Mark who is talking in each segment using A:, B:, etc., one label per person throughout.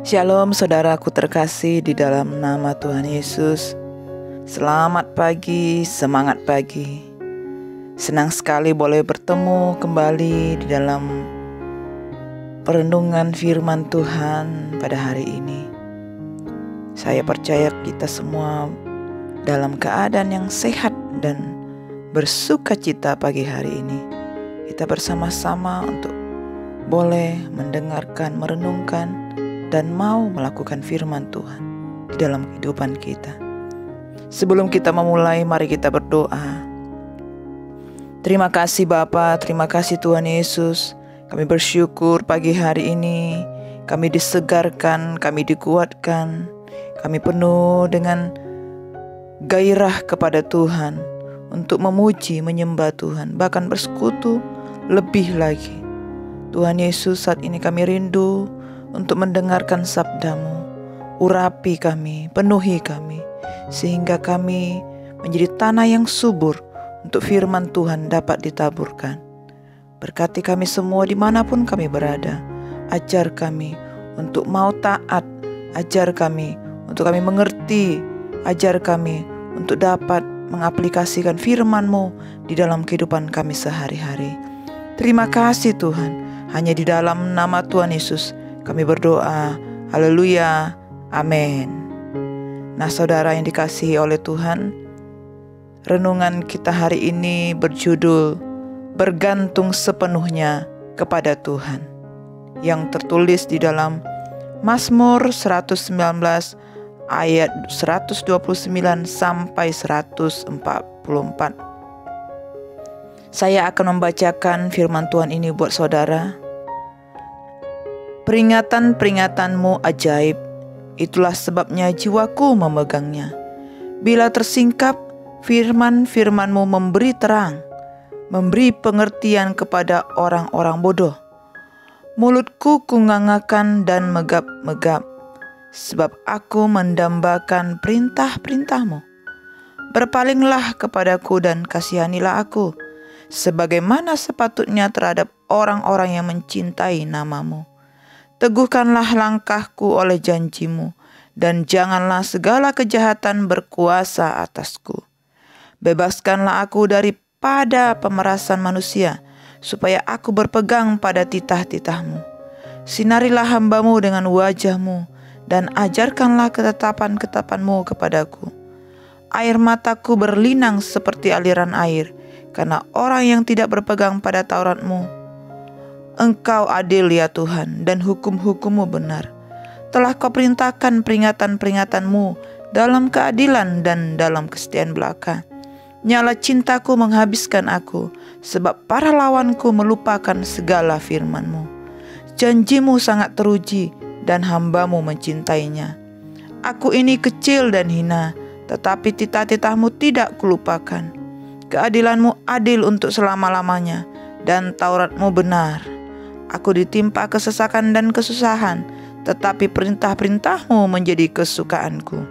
A: Shalom saudaraku terkasih di dalam nama Tuhan Yesus. Selamat pagi, semangat pagi. Senang sekali boleh bertemu kembali di dalam perenungan firman Tuhan pada hari ini. Saya percaya kita semua dalam keadaan yang sehat dan bersukacita pagi hari ini. Kita bersama-sama untuk boleh mendengarkan, merenungkan, dan mau melakukan firman Tuhan di dalam kehidupan kita. Sebelum kita memulai, mari kita berdoa. Terima kasih Bapa, terima kasih Tuhan Yesus. Kami bersyukur pagi hari ini kami disegarkan, kami dikuatkan, kami penuh dengan gairah kepada Tuhan untuk memuji, menyembah Tuhan, bahkan bersekutu lebih lagi. Tuhan Yesus, saat ini kami rindu untuk mendengarkan sabda-Mu. Urapi kami, penuhi kami, sehingga kami menjadi tanah yang subur untuk firman Tuhan dapat ditaburkan. Berkati kami semua dimanapun kami berada. Ajar kami untuk mau taat, ajar kami untuk kami mengerti, ajar kami untuk dapat mengaplikasikan firman-Mu di dalam kehidupan kami sehari-hari. Terima kasih Tuhan, hanya di dalam nama Tuhan Yesus kami berdoa, haleluya, amin. Nah saudara yang dikasihi oleh Tuhan, renungan kita hari ini berjudul Bergantung Sepenuhnya kepada Tuhan, yang tertulis di dalam Mazmur 119 ayat 129 sampai 144. Saya akan membacakan firman Tuhan ini buat saudara. Peringatan-peringatanmu ajaib, itulah sebabnya jiwaku memegangnya. Bila tersingkap, firman-firmanmu memberi terang, memberi pengertian kepada orang-orang bodoh. Mulutku kungangakan dan megap-megap, sebab aku mendambakan perintah-perintahmu. Berpalinglah kepadaku dan kasihanilah aku, sebagaimana sepatutnya terhadap orang-orang yang mencintai namamu. Teguhkanlah langkahku oleh janji-Mu, dan janganlah segala kejahatan berkuasa atasku. Bebaskanlah aku daripada pemerasan manusia, supaya aku berpegang pada titah-titah-Mu. Sinarilah hamba-Mu dengan wajah-Mu, dan ajarkanlah ketetapan-ketetapan-Mu kepadaku. Air mataku berlinang seperti aliran air, karena orang yang tidak berpegang pada Taurat-Mu. Engkau adil ya Tuhan, dan hukum-hukum-Mu benar. Telah Kau perintahkan peringatan-peringatan-Mu dalam keadilan dan dalam kesetiaan belaka. Nyala cintaku menghabiskan aku, sebab para lawanku melupakan segala firman-Mu. Janji-Mu sangat teruji, dan hamba-Mu mencintainya. Aku ini kecil dan hina, tetapi titah-titah-Mu tidak kulupakan. Keadilan-Mu adil untuk selama-lamanya, dan Taurat-Mu benar. Aku ditimpa kesesakan dan kesusahan, tetapi perintah-perintah-Mu menjadi kesukaanku.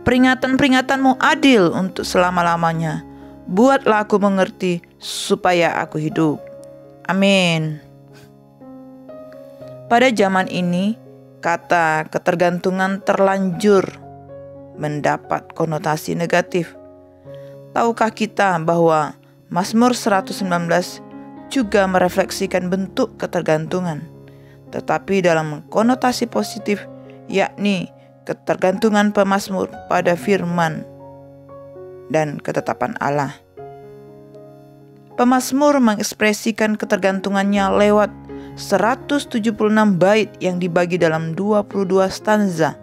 A: Peringatan-peringatan-Mu adil untuk selama-lamanya. Buatlah aku mengerti, supaya aku hidup. Amin. Pada zaman ini, kata ketergantungan terlanjur mendapat konotasi negatif. Tahukah kita bahwa Mazmur 119 juga merefleksikan bentuk ketergantungan, tetapi dalam konotasi positif, yakni ketergantungan pemazmur pada firman dan ketetapan Allah. Pemazmur mengekspresikan ketergantungannya lewat 176 bait yang dibagi dalam 22 stanza.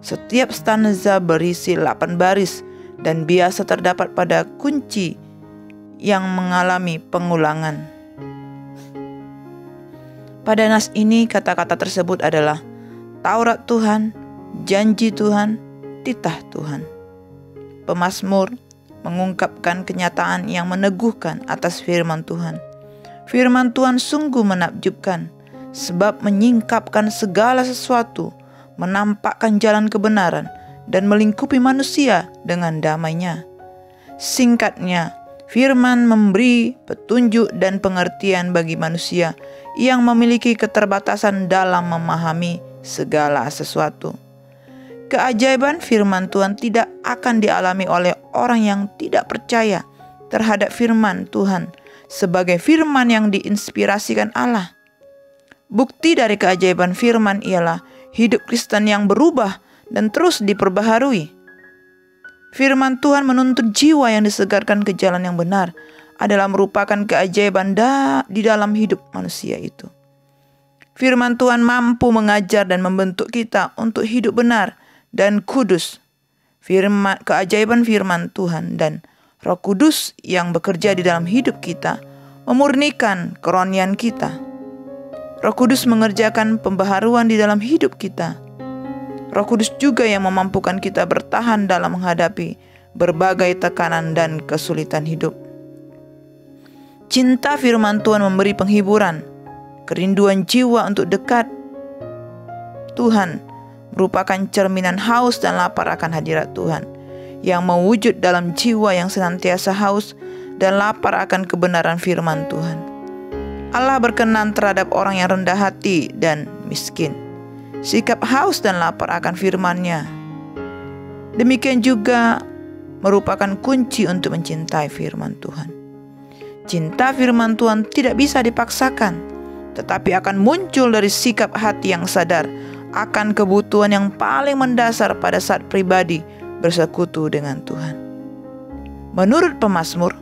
A: Setiap stanza berisi 8 baris dan biasa terdapat pada kunci yang mengalami pengulangan. Pada nas ini kata-kata tersebut adalah Taurat Tuhan, janji Tuhan, titah Tuhan. Pemazmur mengungkapkan kenyataan yang meneguhkan atas firman Tuhan. Firman Tuhan sungguh menakjubkan, sebab menyingkapkan segala sesuatu, menampakkan jalan kebenaran, dan melingkupi manusia dengan damai-Nya. Singkatnya, firman memberi petunjuk dan pengertian bagi manusia yang memiliki keterbatasan dalam memahami segala sesuatu. Keajaiban firman Tuhan tidak akan dialami oleh orang yang tidak percaya terhadap firman Tuhan sebagai firman yang diinspirasikan Allah. Bukti dari keajaiban firman ialah hidup Kristen yang berubah dan terus diperbaharui. Firman Tuhan menuntut jiwa yang disegarkan ke jalan yang benar adalah merupakan keajaiban di dalam hidup manusia itu. Firman Tuhan mampu mengajar dan membentuk kita untuk hidup benar dan kudus. Keajaiban firman Tuhan dan Roh Kudus yang bekerja di dalam hidup kita memurnikan kerohanian kita. Roh Kudus mengerjakan pembaharuan di dalam hidup kita. Roh Kudus juga yang memampukan kita bertahan dalam menghadapi berbagai tekanan dan kesulitan hidup. Cinta firman Tuhan memberi penghiburan, kerinduan jiwa untuk dekat Tuhan merupakan cerminan haus dan lapar akan hadirat Tuhan yang mewujud dalam jiwa yang senantiasa haus dan lapar akan kebenaran firman Tuhan. Allah berkenan terhadap orang yang rendah hati dan miskin. Sikap haus dan lapar akan firman-Nya demikian juga merupakan kunci untuk mencintai firman Tuhan. Cinta firman Tuhan tidak bisa dipaksakan, tetapi akan muncul dari sikap hati yang sadar akan kebutuhan yang paling mendasar pada saat pribadi bersekutu dengan Tuhan. Menurut pemazmur,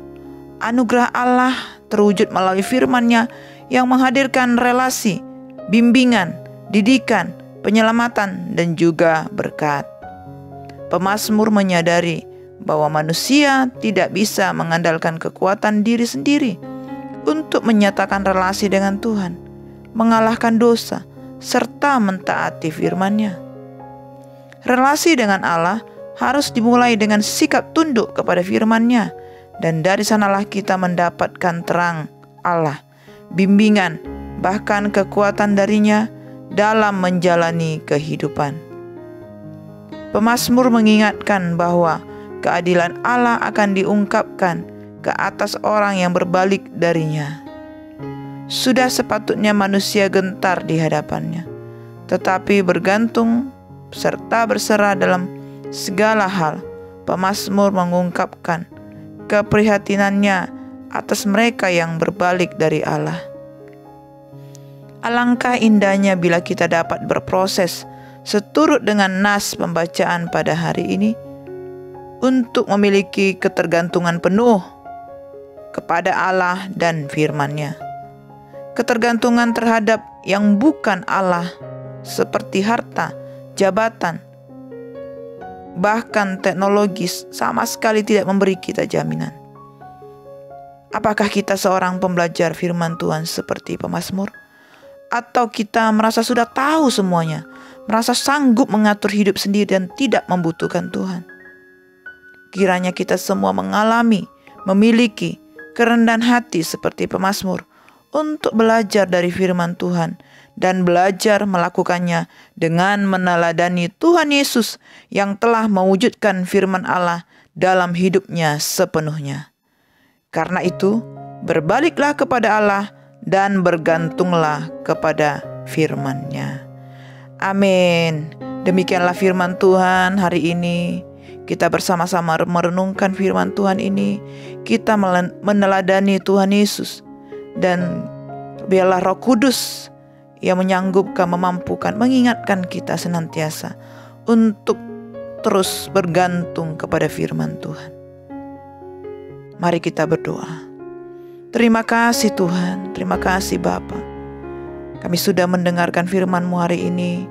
A: anugerah Allah terwujud melalui firman-Nya yang menghadirkan relasi, bimbingan, didikan, penyelamatan, dan juga berkat. Pemazmur menyadari bahwa manusia tidak bisa mengandalkan kekuatan diri sendiri untuk menyatakan relasi dengan Tuhan, mengalahkan dosa, serta mentaati firman-Nya. Relasi dengan Allah harus dimulai dengan sikap tunduk kepada firman-Nya, dan dari sanalah kita mendapatkan terang Allah, bimbingan, bahkan kekuatan darinya dalam menjalani kehidupan. Pemazmur mengingatkan bahwa keadilan Allah akan diungkapkan ke atas orang yang berbalik darinya. Sudah sepatutnya manusia gentar di hadapan-Nya, tetapi bergantung serta berserah dalam segala hal. Pemazmur mengungkapkan keprihatinannya atas mereka yang berbalik dari Allah. Alangkah indahnya bila kita dapat berproses seturut dengan nas pembacaan pada hari ini untuk memiliki ketergantungan penuh kepada Allah dan firman-Nya. Ketergantungan terhadap yang bukan Allah seperti harta, jabatan, bahkan teknologis sama sekali tidak memberi kita jaminan. Apakah kita seorang pembelajar firman Tuhan seperti pemazmur? Atau kita merasa sudah tahu semuanya, merasa sanggup mengatur hidup sendiri dan tidak membutuhkan Tuhan? Kiranya kita semua memiliki kerendahan hati seperti pemazmur untuk belajar dari firman Tuhan dan belajar melakukannya dengan meneladani Tuhan Yesus yang telah mewujudkan firman Allah dalam hidupnya sepenuhnya. Karena itu, berbaliklah kepada Allah dan bergantunglah kepada firman-Nya. Amin. Demikianlah firman Tuhan hari ini. Kita bersama-sama merenungkan firman Tuhan ini. Kita meneladani Tuhan Yesus. Dan biarlah Roh Kudus yang menyanggupkan, memampukan, mengingatkan kita senantiasa untuk terus bergantung kepada firman Tuhan. Mari kita berdoa. Terima kasih Tuhan, terima kasih Bapa. Kami sudah mendengarkan firman-Mu hari ini.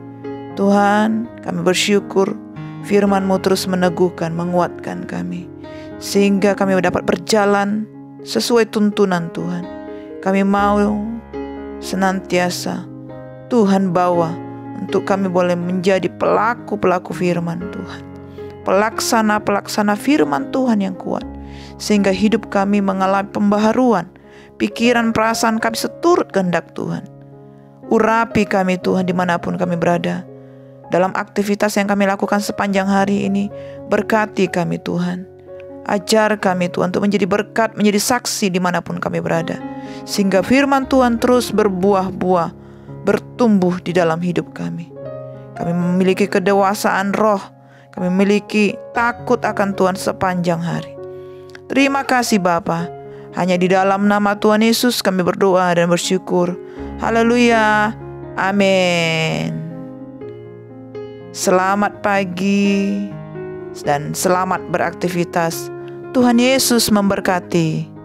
A: Tuhan, kami bersyukur firman-Mu terus meneguhkan, menguatkan kami, sehingga kami dapat berjalan sesuai tuntunan Tuhan. Kami mau senantiasa Tuhan bawa untuk kami boleh menjadi pelaku-pelaku firman Tuhan, pelaksana-pelaksana firman Tuhan yang kuat, sehingga hidup kami mengalami pembaharuan, pikiran perasaan kami seturut kehendak Tuhan. Urapi kami Tuhan dimanapun kami berada, dalam aktivitas yang kami lakukan sepanjang hari ini. Berkati kami Tuhan, ajar kami Tuhan untuk menjadi berkat, menjadi saksi dimanapun kami berada, sehingga firman Tuhan terus berbuah-buah, bertumbuh di dalam hidup kami. Kami memiliki kedewasaan roh. Kami memiliki takut akan Tuhan sepanjang hari. Terima kasih Bapa. Hanya di dalam nama Tuhan Yesus kami berdoa dan bersyukur. Haleluya. Amin. Selamat pagi dan selamat beraktivitas. Tuhan Yesus memberkati.